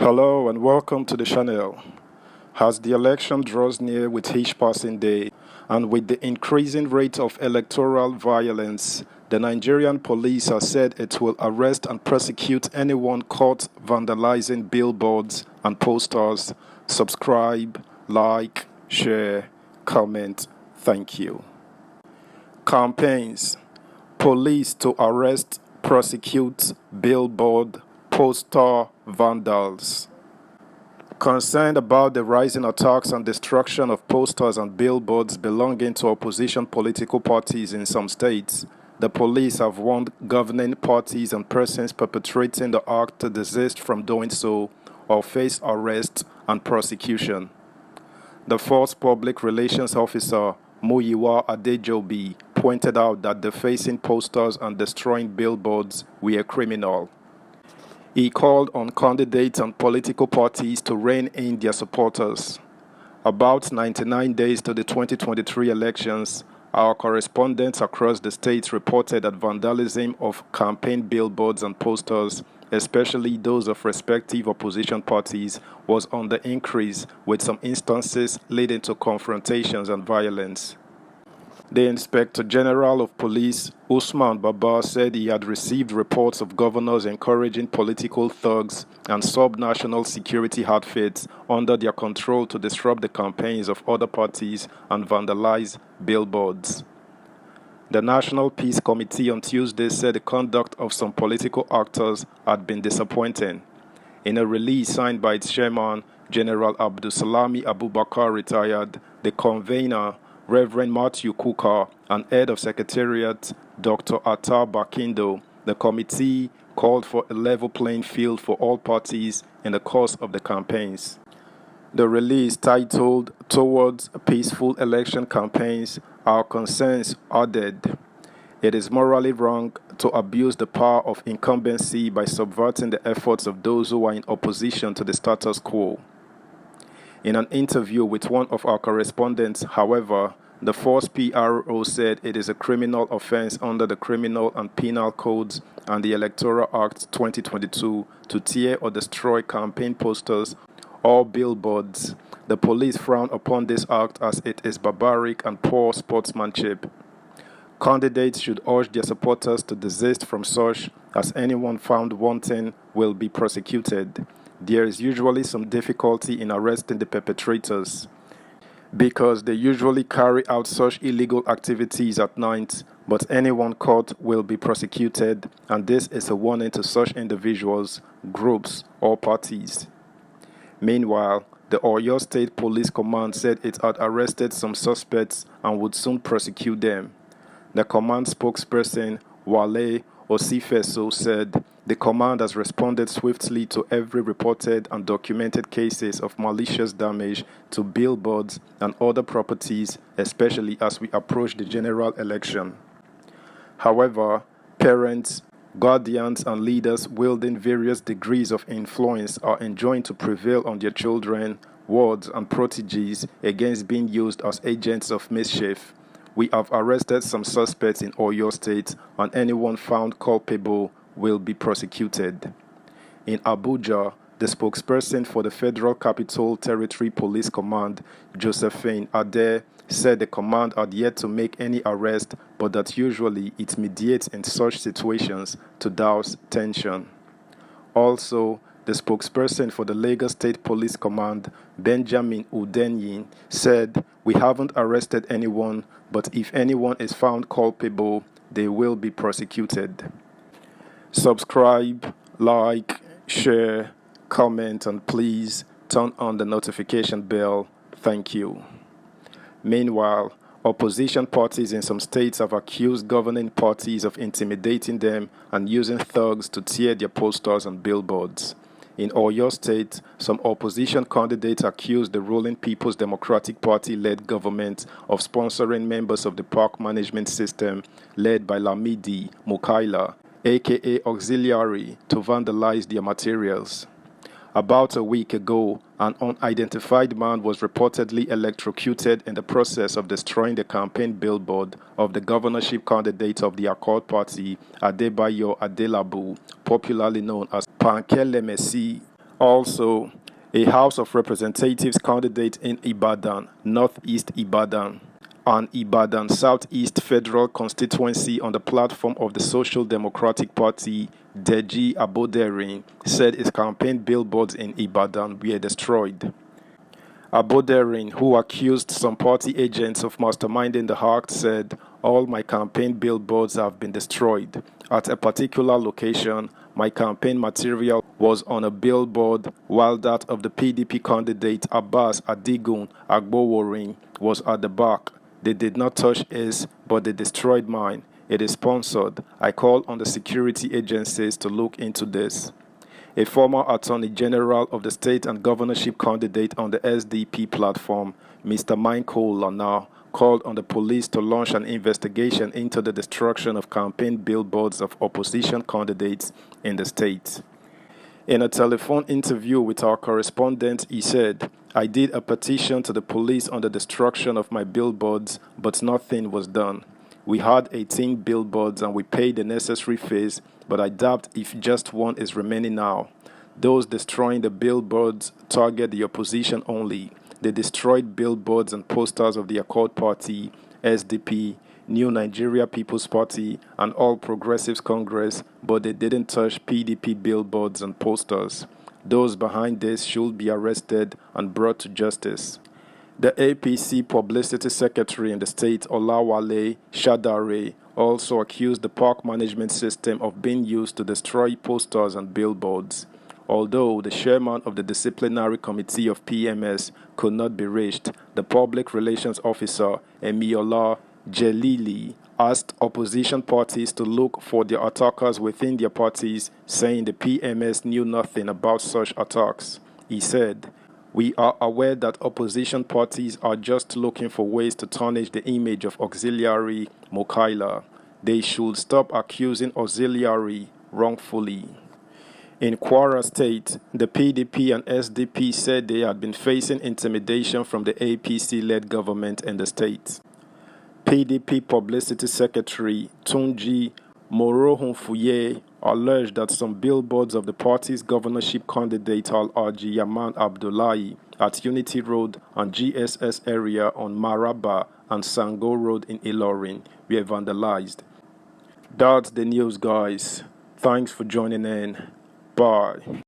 Hello and welcome to the channel. As the election draws near with each passing day, and with the increasing rate of electoral violence, the Nigerian police has said it will arrest and prosecute anyone caught vandalizing billboards and posters. Subscribe, like, share, comment. Thank you. Campaigns. Police to arrest, prosecute billboard, poster vandals. Concerned about the rising attacks and destruction of posters and billboards belonging to opposition political parties in some states, the police have warned governing parties and persons perpetrating the act to desist from doing so or face arrest and prosecution. The Force Public Relations Officer, Muyiwa Adejobi, pointed out that defacing posters and destroying billboards were criminal. He called on candidates and political parties to rein in their supporters. About 99 days to the 2023 elections, our correspondents across the states reported that vandalism of campaign billboards and posters, especially those of respective opposition parties, was on the increase, with some instances leading to confrontations and violence. The Inspector General of Police, Usman Baba, said he had received reports of governors encouraging political thugs and sub-national security outfits under their control to disrupt the campaigns of other parties and vandalize billboards. The National Peace Committee on Tuesday said the conduct of some political actors had been disappointing. In a release signed by its chairman, General Abdulsalami Abubakar, retired, the convener, Reverend Matthew Kuka, and head of Secretariat, Dr. Atta Bakindo, the committee called for a level playing field for all parties in the course of the campaigns. The release, titled Towards Peaceful Election Campaigns, Our Concerns, added, "It is morally wrong to abuse the power of incumbency by subverting the efforts of those who are in opposition to the status quo." In an interview with one of our correspondents, however, the Force PRO said it is a criminal offense under the Criminal and Penal Codes and the Electoral Act 2022 to tear or destroy campaign posters or billboards. The police frown upon this act as it is barbaric and poor sportsmanship. Candidates should urge their supporters to desist from such, as anyone found wanting will be prosecuted. There is usually some difficulty in arresting the perpetrators because they usually carry out such illegal activities at night, but anyone caught will be prosecuted, and this is a warning to such individuals, groups, or parties. Meanwhile, the Oyo State Police Command said it had arrested some suspects and would soon prosecute them. The command spokesperson, Wale Osifeso, said the command has responded swiftly to every reported and documented cases of malicious damage to billboards and other properties, especially as we approach the general election. However, parents, guardians, and leaders wielding various degrees of influence are enjoined to prevail on their children, wards, and proteges against being used as agents of mischief. We have arrested some suspects in Oyo State, and anyone found culpable will be prosecuted. In Abuja, the spokesperson for the Federal Capital Territory Police Command, Josephine Ade, said the command had yet to make any arrest, but that usually it mediates in such situations to douse tension. Also, the spokesperson for the Lagos State Police Command, Benjamin Udenyin, said, "We haven't arrested anyone, but if anyone is found culpable, they will be prosecuted." Subscribe, like, share, comment, and please turn on the notification bell. Thank you. Meanwhile, opposition parties in some states have accused governing parties of intimidating them and using thugs to tear their posters and billboards. In Oyo State, some opposition candidates accused the ruling People's Democratic Party-led government of sponsoring members of the park management system led by Lamidi Mukaila, aka Auxiliary, to vandalize their materials. About a week ago, an unidentified man was reportedly electrocuted in the process of destroying the campaign billboard of the governorship candidate of the Accord Party, Adebayo Adelabu, popularly known as Pankele Messi, Also, a House of Representatives candidate in Ibadan, Northeast Ibadan, and Ibadan Southeast Federal Constituency on the platform of the Social Democratic Party, Deji Aboderin, said his campaign billboards in Ibadan were destroyed. Aboderin, who accused some party agents of masterminding the act, said, "All my campaign billboards have been destroyed. At a particular location, my campaign material was on a billboard, while that of the PDP candidate Abbas Adigun Agboworin was at the back. They did not touch his, but they destroyed mine. It is sponsored. I call on the security agencies to look into this." A former Attorney General of the state and governorship candidate on the SDP platform, Mr. Michael Lana, called on the police to launch an investigation into the destruction of campaign billboards of opposition candidates in the state. In a telephone interview with our correspondent, he said, "I did a petition to the police on the destruction of my billboards, but nothing was done. We had 18 billboards and we paid the necessary fees, but I doubt if just one is remaining now. Those destroying the billboards target the opposition only. They destroyed billboards and posters of the Accord Party, SDP, New Nigeria People's Party, and All Progressives Congress, but they didn't touch PDP billboards and posters. Those behind this should be arrested and brought to justice." The APC publicity secretary in the state, Olawale Shadare, also accused the park management system of being used to destroy posters and billboards. Although the chairman of the disciplinary committee of PMS could not be reached, the public relations officer, Emiola Jelili, asked opposition parties to look for the attackers within their parties, saying the PMS knew nothing about such attacks. He said, "We are aware that opposition parties are just looking for ways to tarnish the image of auxiliary Mokaila. They should stop accusing auxiliary wrongfully." In Kwara State, the PDP and SDP said they had been facing intimidation from the APC-led government in the state. PDP Publicity Secretary Tunji Morohunfuye alleged that some billboards of the party's governorship candidate Al-Haji Yaman Abdullahi at Unity Road and GSS area on Maraba and Sango Road in Ilorin were vandalized. That's the news, guys. Thanks for joining in. Bye.